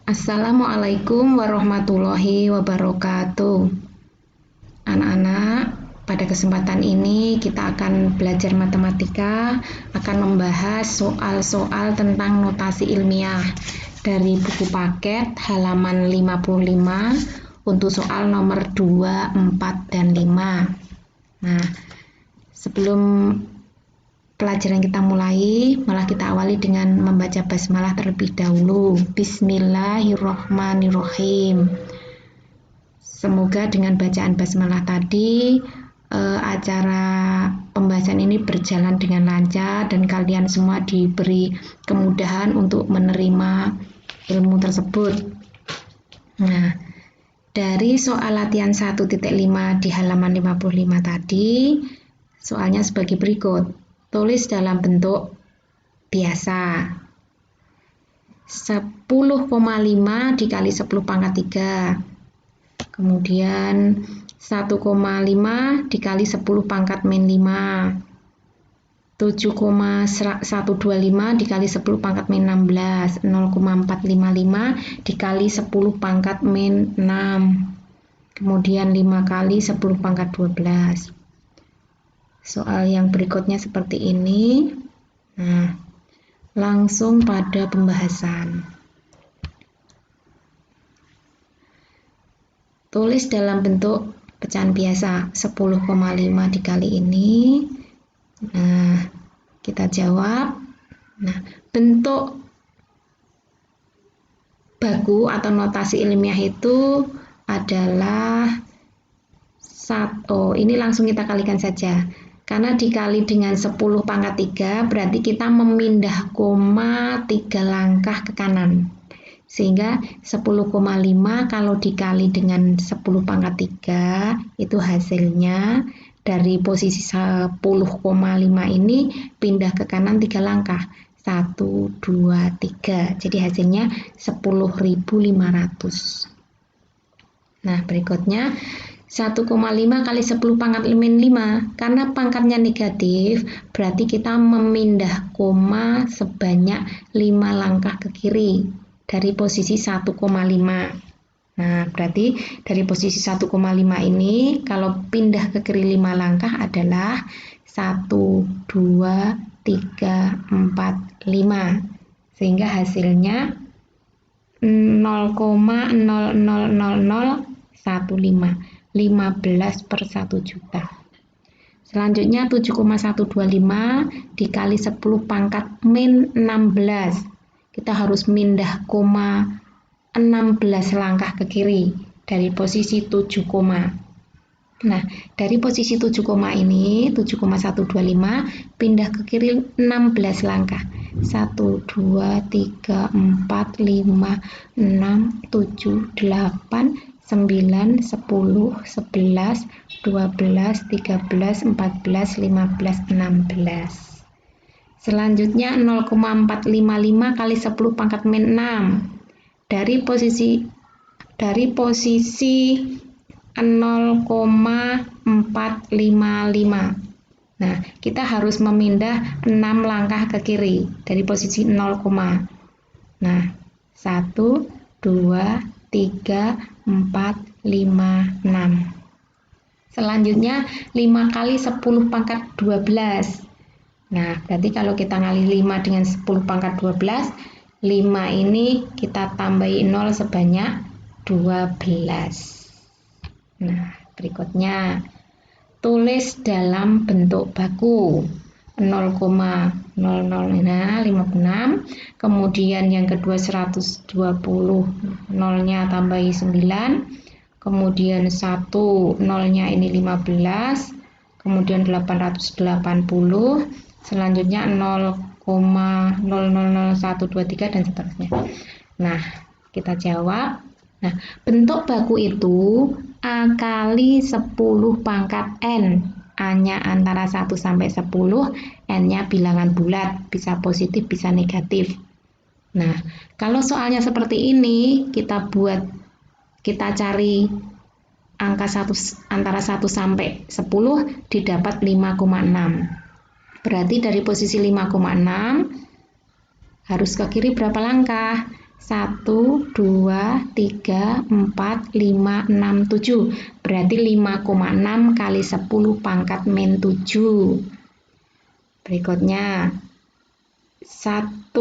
Assalamualaikum warahmatullahi wabarakatuh. Anak-anak, pada kesempatan ini kita akan belajar matematika, akan membahas soal-soal tentang notasi ilmiah dari buku paket halaman 55 untuk soal nomor 2, 4, dan 5. Nah, sebelum pelajaran kita mulai, malah kita awali dengan membaca basmalah terlebih dahulu. Bismillahirrohmanirrohim. Semoga dengan bacaan basmalah tadi, acara pembahasan ini berjalan dengan lancar dan kalian semua diberi kemudahan untuk menerima ilmu tersebut. Nah, dari soal latihan 1.5 di halaman 55 tadi, soalnya sebagai berikut. Tulis dalam bentuk biasa. 10,5 dikali 10 pangkat 3. Kemudian 1,5 dikali 10 pangkat min 5. 7,125 dikali 10 pangkat min 16. 0,455 dikali 10 pangkat min 6. Kemudian 5 kali 10 pangkat 12. Soal yang berikutnya seperti ini. Nah, langsung pada pembahasan. Tulis dalam bentuk pecahan biasa 10,5 dikali ini. Nah, kita jawab. Nah, bentuk baku atau notasi ilmiah itu adalah ini langsung kita kalikan saja. Karena dikali dengan 10 pangkat 3 berarti kita memindah koma 3 langkah ke kanan. Sehingga 10,5 kalau dikali dengan 10 pangkat 3 itu hasilnya dari posisi 10,5 ini pindah ke kanan 3 langkah. 1, 2, 3. Jadi hasilnya 10.500. Nah, berikutnya 1,5 kali 10 pangkat min 5. Karena pangkatnya negatif, berarti kita memindah koma sebanyak 5 langkah ke kiri dari posisi 1,5. Nah, berarti dari posisi 1,5 ini, kalau pindah ke kiri 5 langkah adalah 1, 2, 3, 4, 5. Sehingga hasilnya 0,000015. 15 per 1 juta. Selanjutnya 7,125 dikali 10 pangkat min 16. Kita harus mindah koma 16 langkah ke kiri dari posisi 7, nah, dari posisi 7, ini 7,125 pindah ke kiri 16 langkah. 1, 2, 3, 4, 5, 6, 7, 8, 9, 10, 11, 12, 13, 14, 15, 16. Selanjutnya 0,455 kali 10 pangkat min 6. Dari posisi 0,455. Nah, kita harus memindah 6 langkah ke kiri dari posisi 0, nah, 1, 2, 3, 4, 5, 6. Selanjutnya 5 kali 10 pangkat 12. Nah, berarti kalau kita kali 5 dengan 10 pangkat 12, 5 ini kita tambahi 0 sebanyak 12. Nah, berikutnya tulis dalam bentuk baku 0,0056, kemudian yang kedua 120, nolnya tambahi 9, kemudian 1, nolnya ini 15, kemudian 880, selanjutnya 0,000123 dan seterusnya. Nah, kita jawab. Nah, bentuk baku itu A kali 10 pangkat N. A-nya antara 1 sampai 10, N-nya bilangan bulat, bisa positif, bisa negatif. Nah, kalau soalnya seperti ini, kita cari angka antara 1 sampai 10 didapat 5,6. Berarti dari posisi 5,6 harus ke kiri berapa langkah? 1, 2, 3, 4, 5, 6, 7. Berarti 5,6 kali 10 pangkat min 7. Berikutnya 1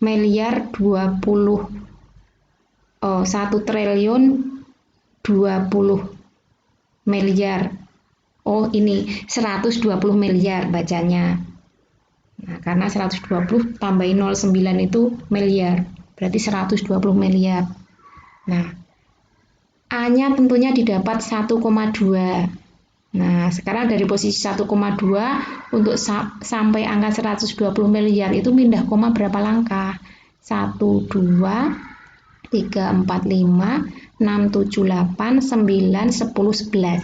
miliar 20 1 triliun 20 miliar. Oh, ini 120 miliar bacanya. Nah, karena 120 tambahin 09 itu miliar. Berarti 120 miliar. Nah, A-nya tentunya didapat 1,2. Nah, sekarang dari posisi 1,2 untuk sampai angka 120 miliar itu pindah koma berapa langkah? 1, 2, 3, 4, 5, 6, 7, 8, 9, 10, 11.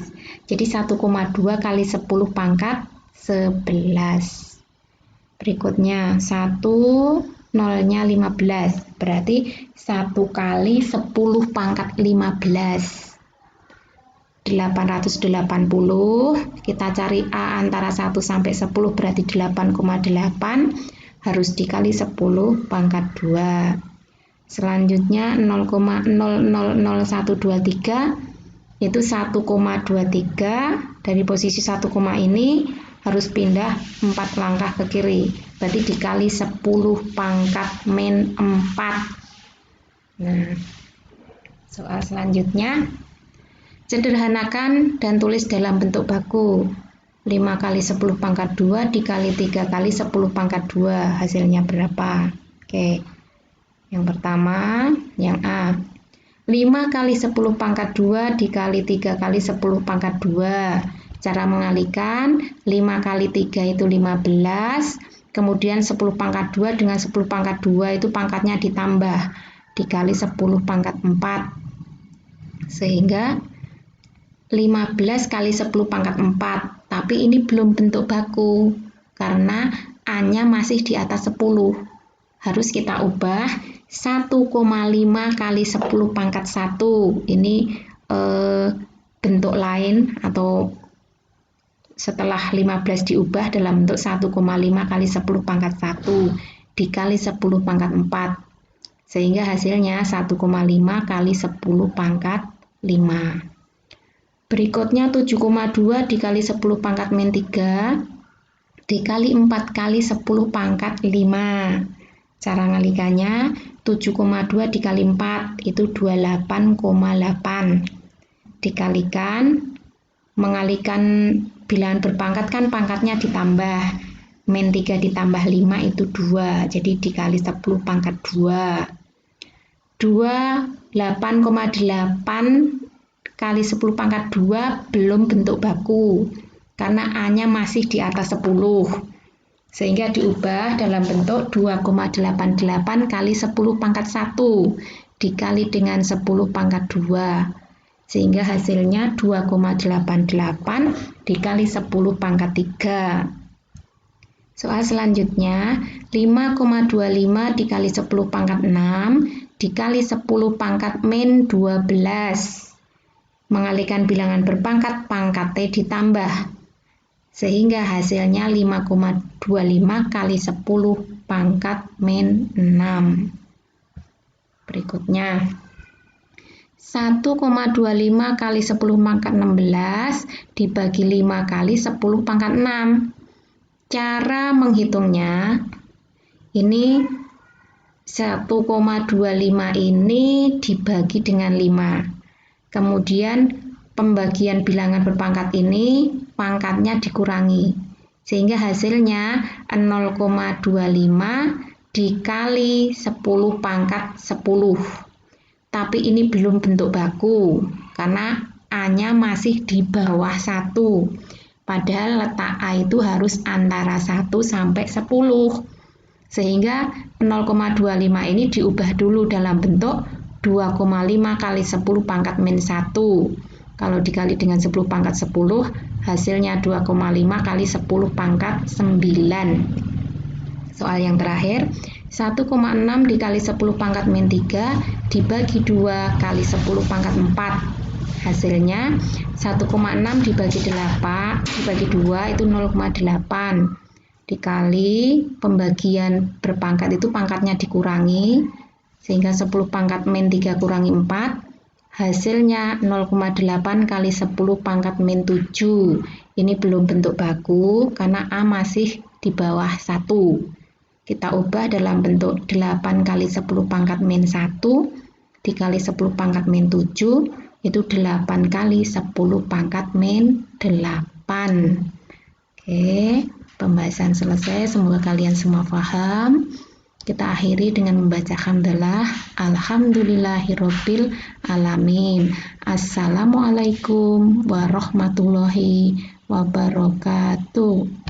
Jadi 1,2 kali 10 pangkat 11. Berikutnya 1, nolnya 15. Berarti 1 kali 10 pangkat 15. 880. Kita cari A antara 1 sampai 10 berarti 8,8. Harus dikali 10 pangkat 2. Selanjutnya 0,000123 itu 1,23. Dari posisi 1, ini harus pindah 4 langkah ke kiri. Berarti dikali 10 pangkat min 4. Nah, soal selanjutnya, sederhanakan dan tulis dalam bentuk baku. 5 kali 10 pangkat 2 dikali 3 kali 10 pangkat 2. Hasilnya berapa? Oke. Yang pertama, yang A. 5 kali 10 pangkat 2 dikali 3 kali 10 pangkat 2. Cara mengalihkan, 5 kali 3 itu 15. Kemudian 10 pangkat 2 dengan 10 pangkat 2 itu pangkatnya ditambah. Dikali 10 pangkat 4. Sehingga 15 kali 10 pangkat 4. Tapi ini belum bentuk baku. Karena A-nya masih di atas 10. Harus kita ubah 1,5 kali 10 pangkat 1. Ini bentuk lain atau setelah 15 diubah dalam bentuk 1,5 kali 10 pangkat 1 dikali 10 pangkat 4. Sehingga hasilnya 1,5 kali 10 pangkat 5. Berikutnya 7,2 dikali 10 pangkat min 3 dikali 4 kali 10 pangkat 5. Cara ngalikannya 7,2 dikali 4 itu 28,8. Dikalikan, mengalihkan bilangan berpangkat kan pangkatnya ditambah. Min 3 ditambah 5 itu 2. Jadi dikali 10 pangkat 2. 28,8 kali 10 pangkat 2 belum bentuk baku. Karena A-nya masih di atas 10. Sehingga diubah dalam bentuk 2,88 kali 10 pangkat 1 dikali dengan 10 pangkat 2. Sehingga hasilnya 2,88 dikali 10 pangkat 3. Soal selanjutnya, 5,25 dikali 10 pangkat 6 dikali 10 pangkat min 12. Mengalihkan bilangan berpangkat, pangkat T ditambah. Sehingga hasilnya 5,25 kali 10 pangkat min 6. Berikutnya 1,25 kali 10 pangkat 16 dibagi 5 kali 10 pangkat 6. Cara menghitungnya ini 1,25 ini dibagi dengan 5. Kemudian pembagian bilangan berpangkat ini pangkatnya dikurangi. Sehingga hasilnya 0,25 dikali 10 pangkat 10. Tapi ini belum bentuk baku karena A-nya masih di bawah 1. Padahal letak A itu harus antara 1 sampai 10. Sehingga 0,25 ini diubah dulu dalam bentuk 2,5 kali 10 pangkat min 1. Kalau dikali dengan 10 pangkat 10, hasilnya 2,5 kali 10 pangkat 9. Soal yang terakhir, 1,6 dikali 10 pangkat min 3 dibagi 2 kali 10 pangkat 4. Hasilnya 1,6 dibagi 2 itu 0,8. Dikali pembagian berpangkat itu pangkatnya dikurangi. Sehingga 10 pangkat min 3 kurangi 4, hasilnya 0,8 kali 10 pangkat min 7. Ini belum bentuk baku karena A masih di bawah 1. Kita ubah dalam bentuk 8 kali 10 pangkat min 1 dikali 10 pangkat min 7, itu 8 kali 10 pangkat min 8. Oke, pembahasan selesai. Semoga kalian semua paham. Kita akhiri dengan membaca hamdalah. Alhamdulillahirabbil alamin. Assalamualaikum warahmatullahi wabarakatuh.